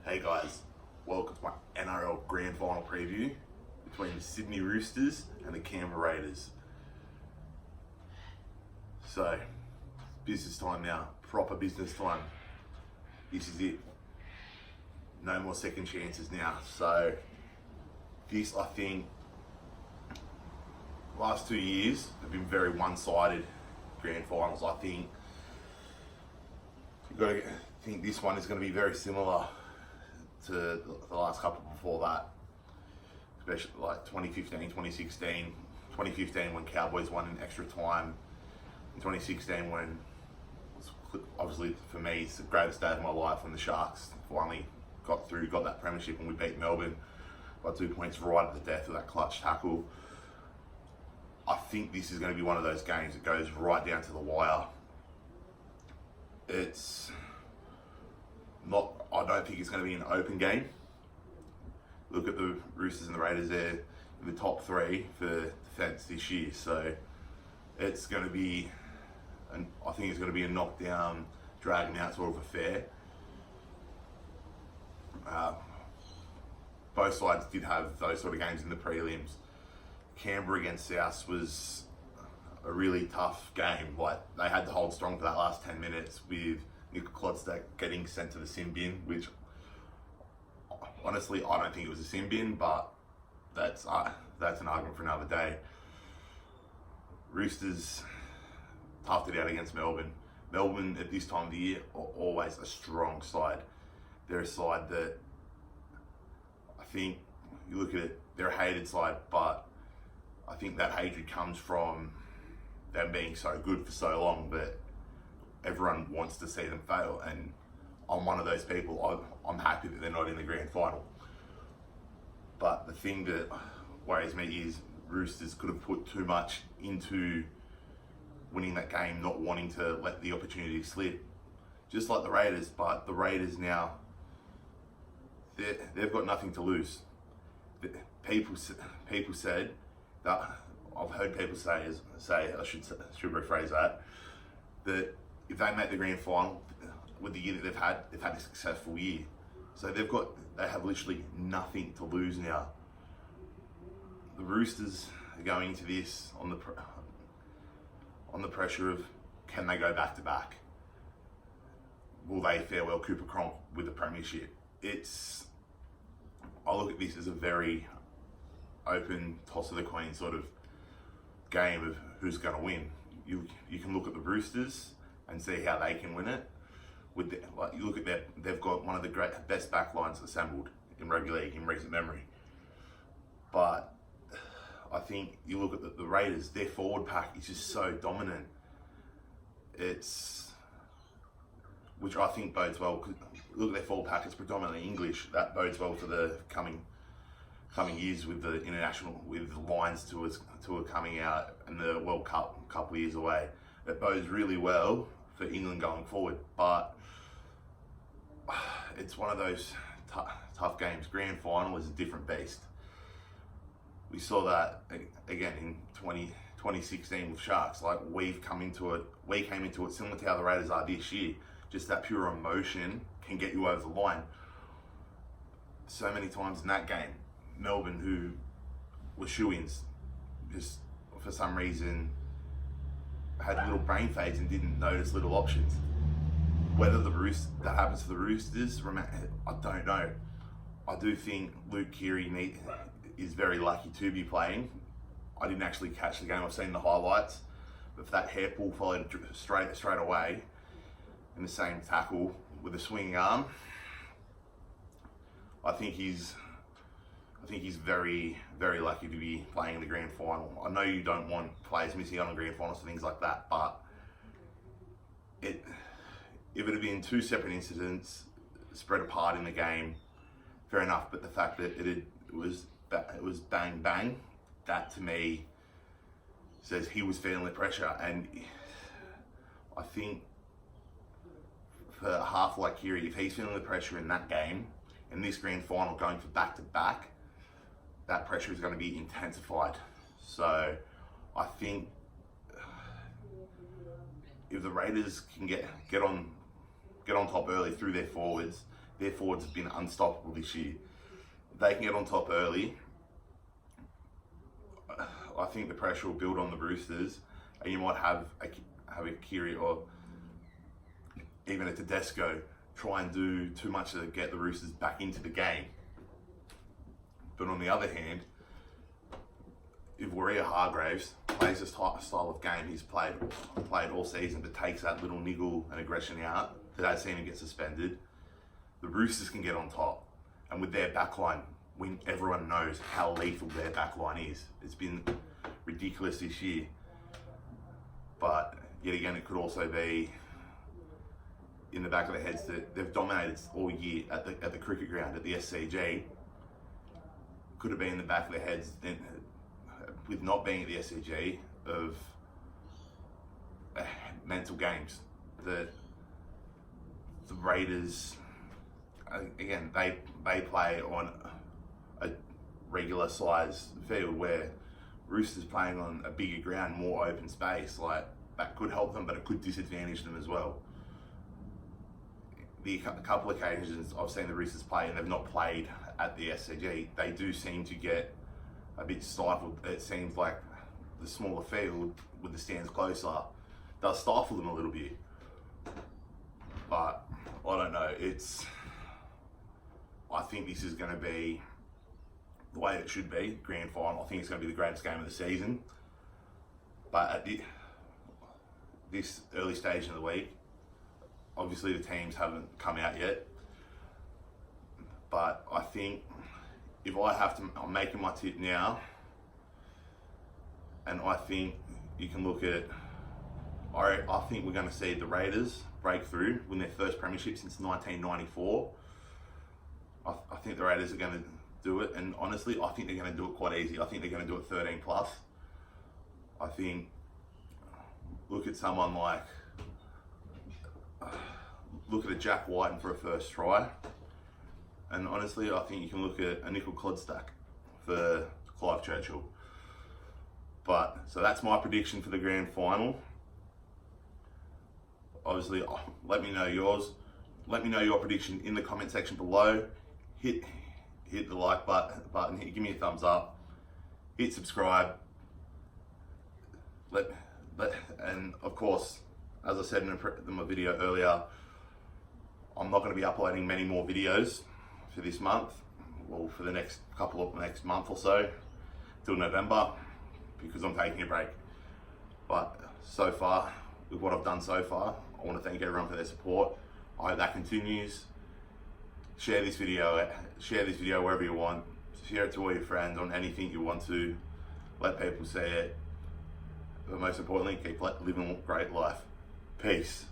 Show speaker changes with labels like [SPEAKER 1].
[SPEAKER 1] Hey guys, welcome to my NRL Grand Final preview between the Sydney Roosters and the Canberra Raiders. So, business time now, proper business time. This is it. No more second chances now. So, this I think, last 2 years have been very one-sided Grand Finals. I think you've got to think this one is going to be very similar to the last couple before that, especially like 2015, 2016. 2015 when Cowboys won in extra time. In 2016 when, obviously for me, it's the greatest day of my life when the Sharks finally got that premiership and we beat Melbourne by 2 points right at the death of that clutch tackle. I think this is going to be one of those games that goes right down to the wire. I don't think it's going to be an open game. Look at the Roosters and the Raiders there in the top three for defence this year. So it's going to be, I think it's going to be a knockdown, dragging out sort of affair. Both sides did have those sort of games in the prelims. Canberra against South was a really tough game. Like, they had to hold strong for that last 10 minutes with Nick Klodstack getting sent to the sin bin, which honestly I don't think it was a sin bin, but that's an argument for another day. Roosters toughed it out against Melbourne. Melbourne at this time of the year are always a strong side. They're a side that, I think, you look at it, they're a hated side, but I think that hatred comes from them being so good for so long that everyone wants to see them fail, and I'm one of those people. I'm happy that they're not in the grand final. But the thing that worries me is Roosters could have put too much into winning that game, not wanting to let the opportunity slip. Just like the Raiders, but the Raiders now, they've got nothing to lose. People said that, I've heard people say I should rephrase that if they make the grand final with the year that they've had a successful year. So they have literally nothing to lose now. The Roosters are going into this on the pressure of, can they go back to back? Will they farewell Cooper Cronk with the premiership? I look at this as a very open toss of the coin sort of game of who's going to win. You can look at the Roosters and see how they can win it. You look at they've got one of the best backlines assembled in rugby league in recent memory. But I think you look at the Raiders, their forward pack is just so dominant. Which I think bodes well. Look at their forward pack; it's predominantly English. That bodes well for the coming years with the international, with the Lions tour coming out and the World Cup a couple of years away. It bodes really well for England going forward, but it's one of those tough games. Grand final is a different beast. We saw that again in 2016 with Sharks. Like, we came into it similar to how the Raiders are this year. Just that pure emotion can get you over the line. So many times in that game, Melbourne, who were shoo-ins, just for some reason had little brain fades and didn't notice little options. Whether that happens to the Roosters, I don't know. I do think Luke Keary is very lucky to be playing. I didn't actually catch the game. I've seen the highlights, but if that hair pull followed straight away in the same tackle with a swinging arm, I think he's very, very lucky to be playing in the grand final. I know you don't want players missing out on grand finals and things like that, but if it had been two separate incidents spread apart in the game, fair enough. But the fact that it was bang bang, that to me says he was feeling the pressure. And I think for half like Keary, if he's feeling the pressure in that game, in this grand final going for back to back, that pressure is going to be intensified. So I think if the Raiders can get on top early through their forwards, their forwards have been unstoppable this year. If they can get on top early, I think the pressure will build on the Roosters, and you might have a Kiri or even a Tedesco try and do too much to get the Roosters back into the game. But on the other hand, if Waerea-Hargreaves plays this type of style of game he's played all season, but takes that little niggle and aggression out, today seeing him get suspended, the Roosters can get on top. And with their backline, everyone knows how lethal their backline is. It's been ridiculous this year. But yet again, it could also be in the back of their heads that they've dominated all year at the cricket ground, at the SCG. Could have been in the back of their heads then, with not being at the SCG, of mental games. The Raiders, again, they play on a regular size field, where Roosters playing on a bigger ground, more open space. Like, that could help them, but it could disadvantage them as well. A couple of occasions I've seen the Roosters play and they've not played at the SCG, they do seem to get a bit stifled. It seems like the smaller field with the stands closer does stifle them a little bit. But I don't know. I think this is going to be the way it should be. Grand final. I think it's going to be the greatest game of the season. But at this early stage in the week, obviously the teams haven't come out yet. But I think if I'm making my tip now, and I think you can look at, I think we're going to see the Raiders break through, win their first premiership since 1994. I think the Raiders are going to do it, and honestly, I think they're going to do it quite easy. I think they're going to do it 13 plus. I think, look at someone like, look at a Jack Whiten for a first try. And honestly, I think you can look at a Nickel Clodstack for Clive Churchill. So that's my prediction for the grand final. Obviously, let me know yours. Let me know your prediction in the comment section below. Hit the like button, give me a thumbs up, hit subscribe. And of course, as I said in my video earlier, I'm not going to be uploading many more videos for this month, well, for the next month or so, till November, because I'm taking a break. But so far, with what I've done so far, I want to thank everyone for their support. I hope that continues. Share this video wherever you want. Share it to all your friends on anything you want to. Let people see it. But most importantly, keep living a great life. Peace.